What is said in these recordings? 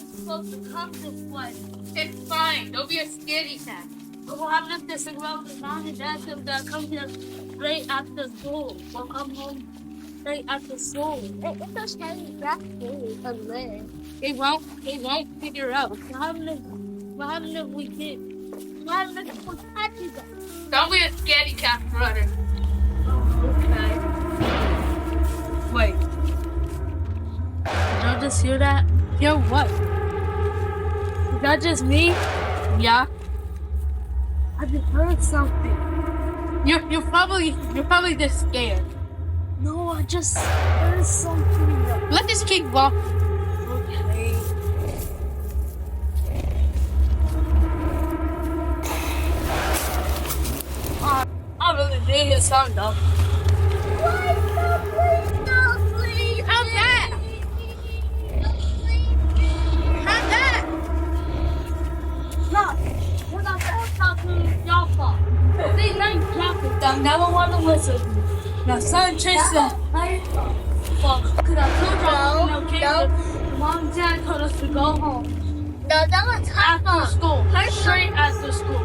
supposed to come this way. It's fine. Don't be a scaredy cat. Well, I'm not this around the mom and dad said that come here straight after school. We'll come home straight after school. It's a scary black thing to live. They won't figure out. What happened if we did? What happened if we had to go? Don't be a scaredy cat, brother. Okay. Wait. Did y'all just hear that? Hear what? Is that just me? Yeah. I just heard something. You're probably just scared. No, I just heard something. Let this kid walk. Okay. I really did hear something though. Please. How's that? How's that? No, we're not talking y'all fault. These names dropping them never want to listen. Now, son, chase them. Well, because I told y'all, No, mom and dad told us to go home. No, that was After school. Her Straight after school.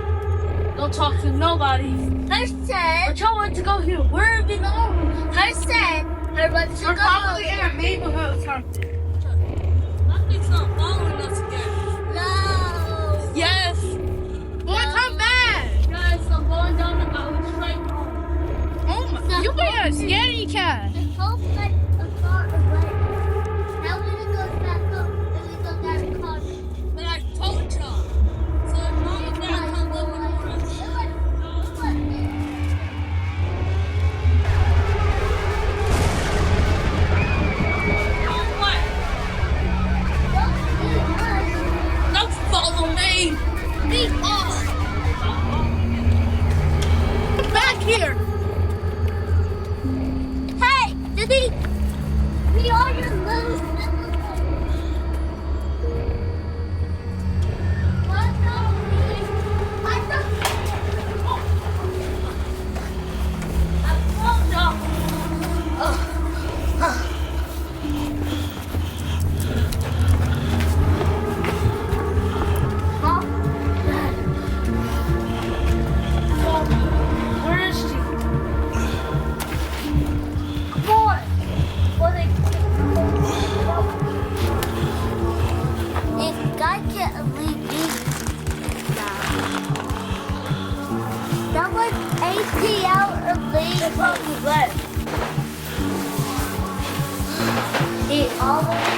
Don't talk to nobody. Her said, But y'all want to go here. Where have you known? her said, her wants to We're go. probably in a neighborhood or something. Nothing's not following us again. No. Yes. Boy, come back. Guys, I'm going down the alley straight home. Oh my, you be a scaredy cat. The whole like a car away. Now when it goes back up, then we go down the car. But I told y'all. So if mom and dad come looking for us. Don't follow me. Leave off. Back here. Hey, Diddy! We are your little Where is she? boy. If guy can't leave me now. That was ATL or leave. Probably left. He always